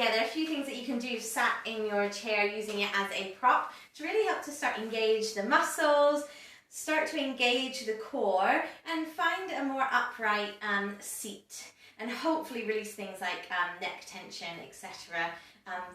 there are a few things that you can do sat in your chair using it as a prop to really help to start engage the muscles, start to engage the core, and find a more upright seat, and hopefully release things like neck tension, etc.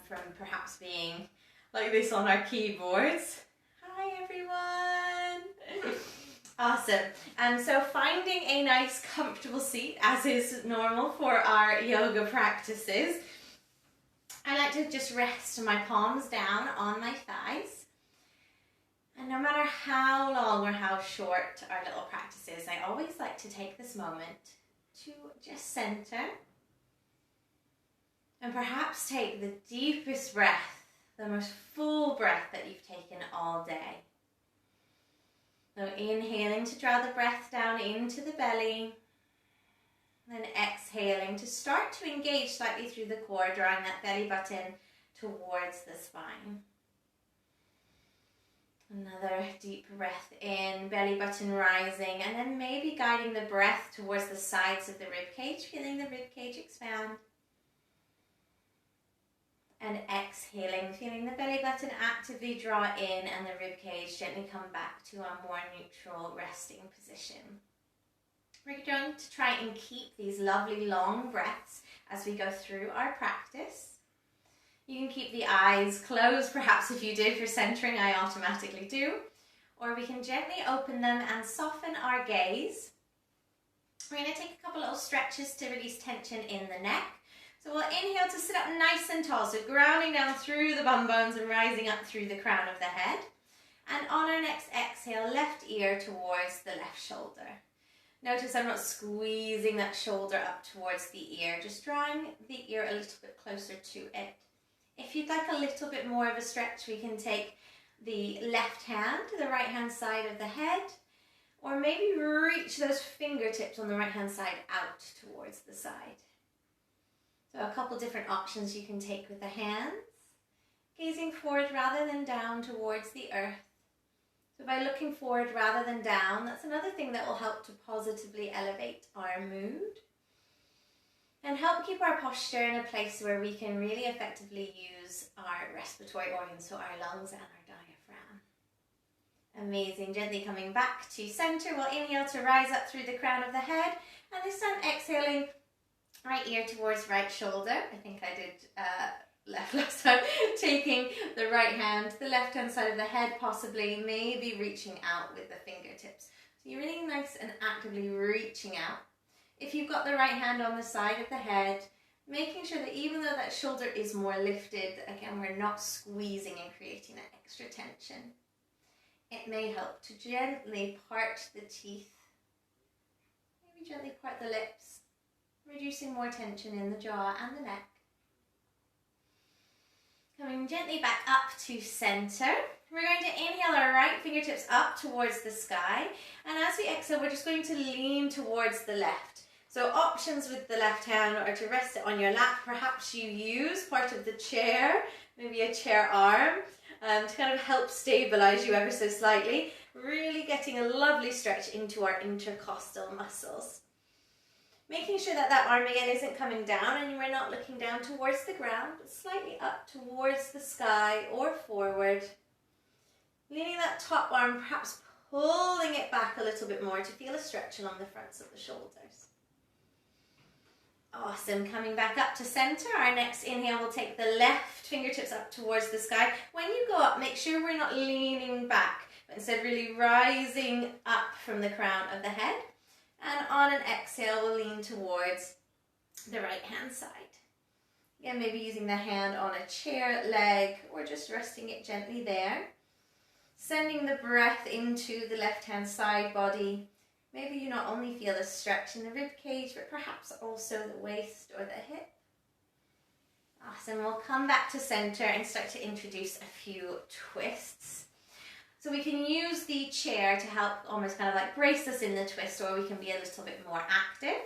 From perhaps being like this on our keyboards. Hi everyone! Awesome. So finding a nice comfortable seat, as is normal for our yoga practices. I like to just rest my palms down on my thighs. And no matter how long or how short our little practice is, I always like to take this moment to just center. And perhaps take the deepest breath, the most full breath that you've taken all day. So inhaling to draw the breath down into the belly. Then exhaling to start to engage slightly through the core, drawing that belly button towards the spine. Another deep breath in, belly button rising, and then maybe guiding the breath towards the sides of the rib cage, feeling the rib cage expand. And exhaling, feeling the belly button actively draw in and the rib cage gently come back to a more neutral resting position. We're going to try and keep these lovely long breaths as we go through our practice. You can keep the eyes closed, perhaps if you did for centering, I automatically do. Or we can gently open them and soften our gaze. We're going to take a couple little stretches to release tension in the neck. So we'll inhale to sit up nice and tall, so grounding down through the bum bones and rising up through the crown of the head. And on our next exhale, left ear towards the left shoulder. Notice I'm not squeezing that shoulder up towards the ear, just drawing the ear a little bit closer to it. If you'd like a little bit more of a stretch, we can take the left hand to the right hand side of the head, or maybe reach those fingertips on the right hand side out towards the side. So a couple different options you can take with the hands, gazing forward rather than down towards the earth. So by looking forward rather than down, that's another thing that will help to positively elevate our mood and help keep our posture in a place where we can really effectively use our respiratory organs, so our lungs and our diaphragm. Amazing. Gently coming back to center. We'll inhale to rise up through the crown of the head, and this time exhaling, right ear towards right shoulder. I think I did left last time. Taking the right hand to the left hand side of the head, possibly maybe reaching out with the fingertips. So you're really nice and actively reaching out. If you've got the right hand on the side of the head, making sure that even though that shoulder is more lifted, again, we're not squeezing and creating that extra tension. It may help to gently part the teeth, maybe gently part the lips, reducing more tension in the jaw and the neck. Coming gently back up to center. We're going to inhale our right fingertips up towards the sky, and as we exhale, we're just going to lean towards the left. So options with the left hand are to rest it on your lap. Perhaps you use part of the chair, maybe a chair arm, to kind of help stabilize you ever so slightly. Really getting a lovely stretch into our intercostal muscles. Making sure that that arm again isn't coming down and we're not looking down towards the ground, but slightly up towards the sky or forward. Leaning that top arm, perhaps pulling it back a little bit more to feel a stretch along the fronts of the shoulders. Awesome. Coming back up to center. Our next inhale will take the left fingertips up towards the sky. When you go up, make sure we're not leaning back, but instead really rising up from the crown of the head. And on an exhale, we'll lean towards the right hand side. Again, maybe using the hand on a chair leg or just resting it gently there. Sending the breath into the left hand side body. Maybe you not only feel a stretch in the rib cage, but perhaps also the waist or the hip. Awesome. We'll come back to center and start to introduce a few twists. So we can use the chair to help almost kind of like brace us in the twist, or we can be a little bit more active.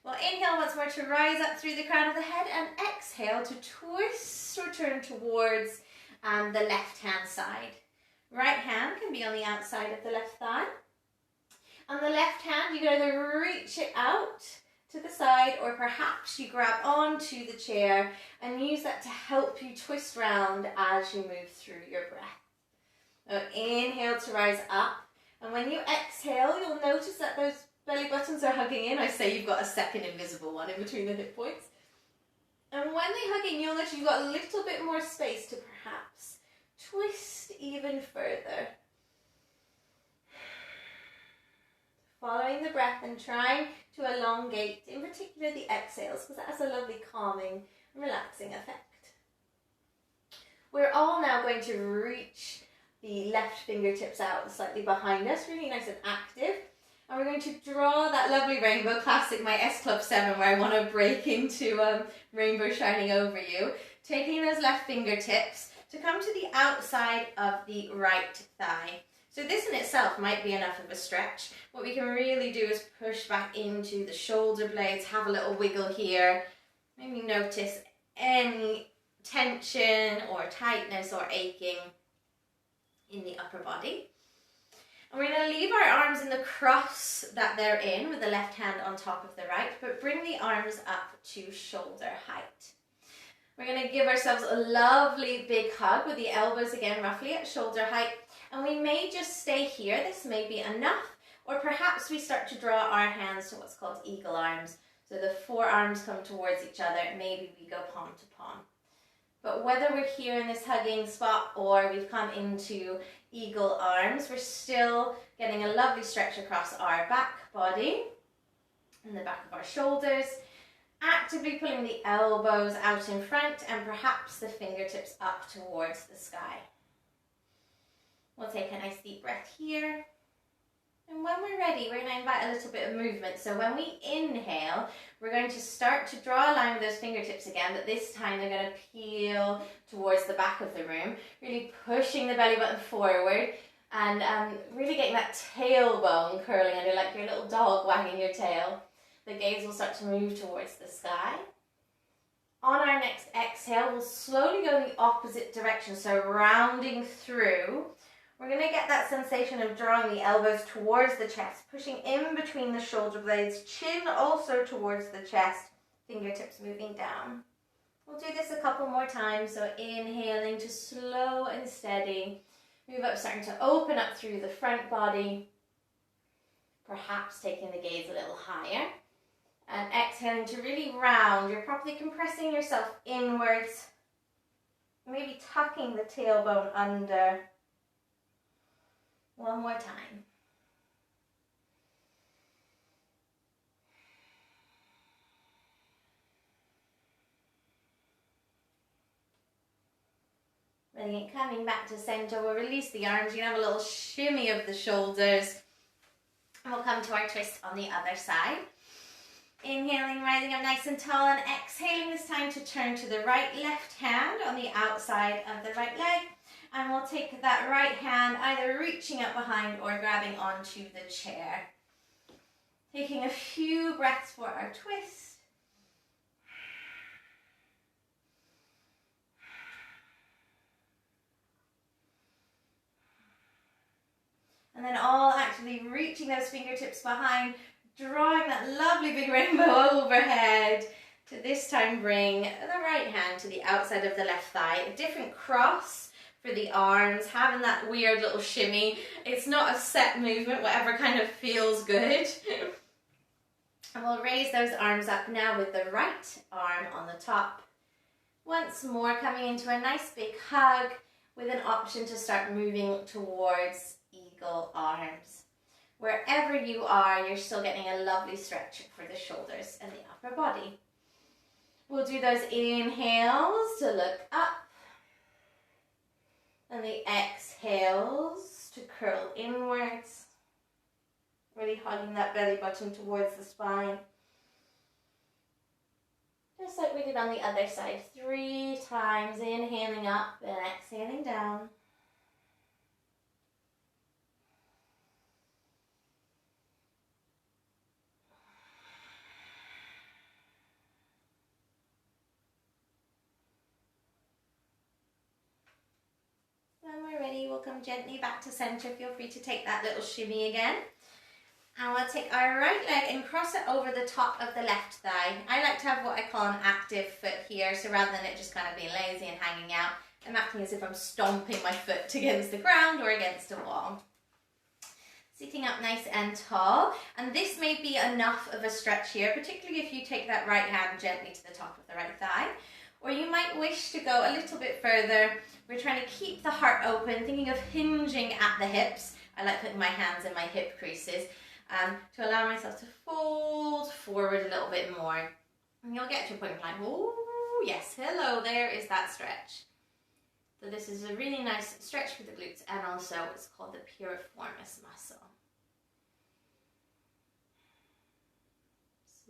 We'll inhale once more to rise up through the crown of the head, and exhale to twist or turn towards the left hand side. Right hand can be on the outside of the left thigh. On the left hand, you're going to reach it out to the side, or perhaps you grab onto the chair and use that to help you twist round as you move through your breath. Now, inhale to rise up, and when you exhale, you'll notice that those belly buttons are hugging in. I say you've got a second invisible one in between the hip points. And when they hug in, you'll notice you've got a little bit more space to perhaps twist even further. Following the breath and trying to elongate, in particular the exhales, because that has a lovely calming and relaxing effect. We're all now going to reach the left fingertips out slightly behind us, really nice and active. And we're going to draw that lovely rainbow, classic my S Club 7, where I want to break into rainbow shining over you. Taking those left fingertips to come to the outside of the right thigh. So this in itself might be enough of a stretch. What we can really do is push back into the shoulder blades, have a little wiggle here. Maybe notice any tension or tightness or aching in the upper body. And we're going to leave our arms in the cross that they're in with the left hand on top of the right, but bring the arms up to shoulder height. We're going to give ourselves a lovely big hug with the elbows again roughly at shoulder height. And we may just stay here, this may be enough, or perhaps we start to draw our hands to what's called eagle arms. So the forearms come towards each other, maybe we go palm to palm. But whether we're here in this hugging spot or we've come into eagle arms, we're still getting a lovely stretch across our back body and the back of our shoulders, actively pulling the elbows out in front and perhaps the fingertips up towards the sky. We'll take a nice deep breath here. And when we're ready, we're going to invite a little bit of movement. So when we inhale, we're going to start to draw a line with those fingertips again, but this time they're going to peel towards the back of the room, really pushing the belly button forward and really getting that tailbone curling under like your little dog wagging your tail. The gaze will start to move towards the sky. On our next exhale, we'll slowly go in the opposite direction, so rounding through. We're going to get that sensation of drawing the elbows towards the chest, pushing in between the shoulder blades, chin also towards the chest, fingertips moving down. We'll do this a couple more times, so inhaling to slow and steady. Move up, starting to open up through the front body, perhaps taking the gaze a little higher. And exhaling to really round. You're properly compressing yourself inwards, maybe tucking the tailbone under. One more time. Brilliant. Coming back to center, we'll release the arms. You can have a little shimmy of the shoulders. And we'll come to our twist on the other side. Inhaling, rising up nice and tall, and exhaling this time to turn to the right left hand on the outside of the right leg. And we'll take that right hand either reaching up behind or grabbing onto the chair. Taking a few breaths for our twist. And then all actually reaching those fingertips behind, drawing that lovely big rainbow overhead. To this time bring the right hand to the outside of the left thigh. A different cross for the arms, having that weird little shimmy. It's not a set movement, whatever kind of feels good. And we'll raise those arms up now with the right arm on the top. Once more coming into a nice big hug with an option to start moving towards eagle arms. Wherever you are, you're still getting a lovely stretch for the shoulders and the upper body. We'll do those inhales to look up. And the exhales to curl inwards, really hugging that belly button towards the spine. Just like we did on the other side, 3 times, inhaling up and exhaling down. When we're ready, we'll come gently back to center. Feel free to take that little shimmy again. And we'll take our right leg and cross it over the top of the left thigh. I like to have what I call an active foot here, so rather than it just kind of being lazy and hanging out, I'm acting as if I'm stomping my foot against the ground or against a wall. Sitting up nice and tall, and this may be enough of a stretch here, particularly if you take that right hand gently to the top of the right thigh, or you might wish to go a little bit further. We're trying to keep the heart open, thinking of hinging at the hips. I like putting my hands in my hip creases to allow myself to fold forward a little bit more. And you'll get to a point where you're like, oh yes, hello, there is that stretch. So this is a really nice stretch for the glutes, and also it's called the piriformis muscle.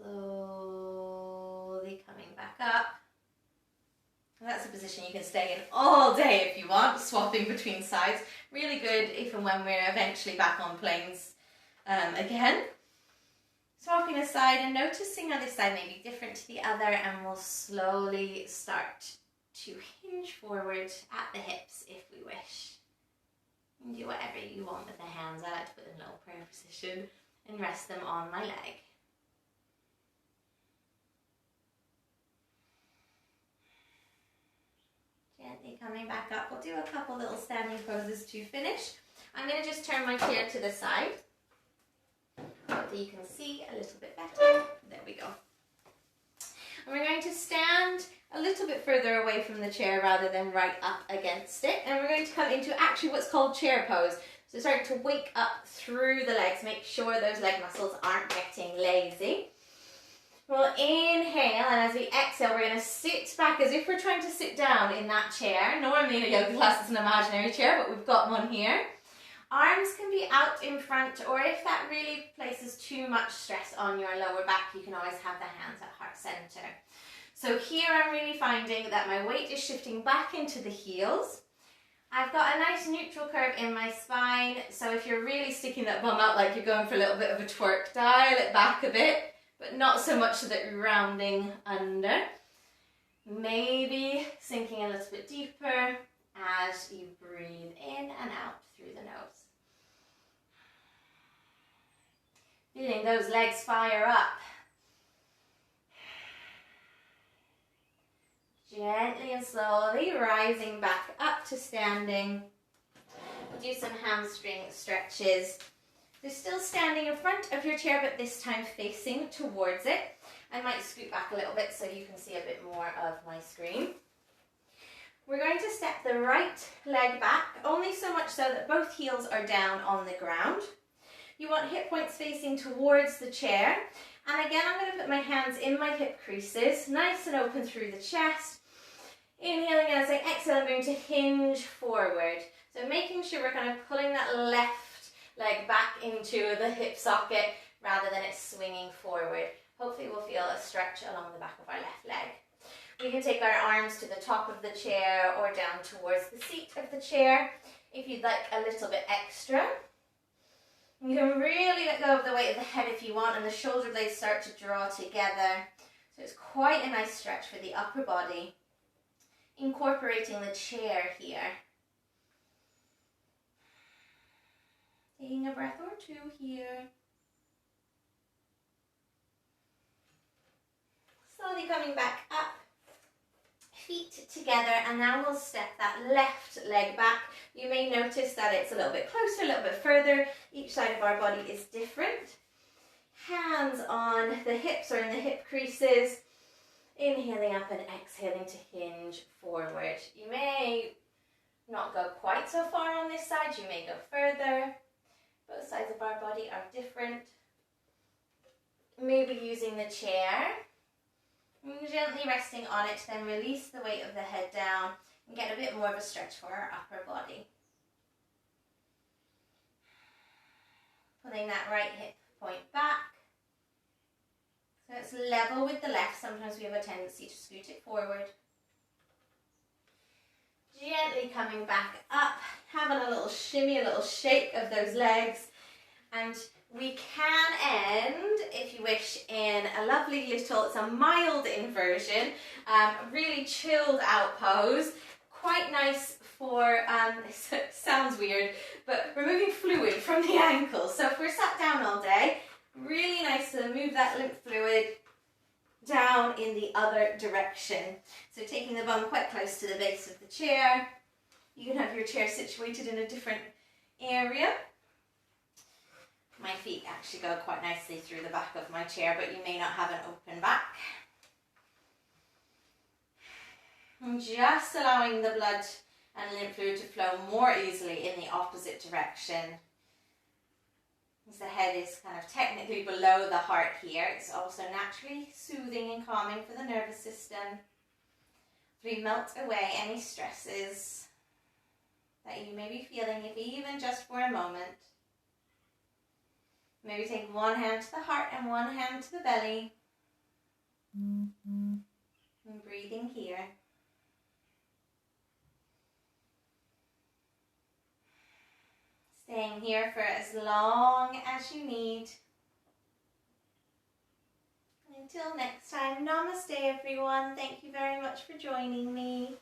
Slowly coming back up. And that's a position you can stay in all day if you want, swapping between sides. Really good even when we're eventually back on planes again. Swapping aside and noticing how this side may be different to the other, and we'll slowly start to hinge forward at the hips if we wish. And do whatever you want with the hands. I like to put them in a little prayer position and rest them on my leg. Gently coming back up. We'll do a couple little standing poses to finish. I'm going to just turn my chair to the side so you can see a little bit better. There we go. And we're going to stand a little bit further away from the chair rather than right up against it. And we're going to come into actually what's called chair pose. So starting to wake up through the legs. Make sure those leg muscles aren't getting lazy. We'll inhale, and as we exhale, we're going to sit back as if we're trying to sit down in that chair. Normally in a yoga class it's an imaginary chair, but we've got one here. Arms can be out in front, or if that really places too much stress on your lower back, you can always have the hands at heart center. So here I'm really finding that my weight is shifting back into the heels. I've got a nice neutral curve in my spine, so if you're really sticking that bum out like you're going for a little bit of a twerk, dial it back a bit, but not so much so that you're rounding under. Maybe sinking a little bit deeper as you breathe in and out through the nose. Feeling those legs fire up. Gently and slowly rising back up to standing. Do some hamstring stretches. They're still standing in front of your chair, but this time facing towards it. I might scoot back a little bit so you can see a bit more of my screen. We're going to step the right leg back, only so much so that both heels are down on the ground. You want hip points facing towards the chair. And again, I'm going to put my hands in my hip creases, nice and open through the chest. Inhaling, as I exhale, I'm going to hinge forward. So making sure we're kind of pulling that left leg back into the hip socket rather than it swinging forward. Hopefully we'll feel a stretch along the back of our left leg. We can take our arms to the top of the chair or down towards the seat of the chair if you'd like a little bit extra. You can really let go of the weight of the head if you want, and the shoulder blades start to draw together. So it's quite a nice stretch for the upper body. Incorporating the chair here. Taking a breath or two here. Slowly coming back up. Feet together, and now we'll step that left leg back. You may notice that it's a little bit closer, a little bit further. Each side of our body is different. Hands on the hips or in the hip creases. Inhaling up and exhaling to hinge forward. You may not go quite so far on this side, you may go further. Both sides of our body are different. Maybe using the chair. Gently resting on it, then release the weight of the head down and get a bit more of a stretch for our upper body. Pulling that right hip point back. So it's level with the left. Sometimes we have a tendency to scoot it forward. Gently coming back up, having a little shimmy, a little shake of those legs. And we can end, if you wish, in a lovely little, it's a mild inversion, really chilled out pose. quite nice for, it sounds weird, but removing fluid from the ankles. So if we're sat down all day, really nice to move that lymph fluid down in the other direction. So taking the bum quite close to the base of the chair. You can have your chair situated in a different area. My feet actually go quite nicely through the back of my chair, but you may not have an open back. And just allowing the blood and lymph fluid to flow more easily in the opposite direction. As the head is kind of technically below the heart here, it's also naturally soothing and calming for the nervous system. We melt away any stresses that you may be feeling, if even just for a moment. Maybe take one hand to the heart and one hand to the belly. And breathing here. Staying here for as long as you need. Until next time, namaste everyone. Thank you very much for joining me.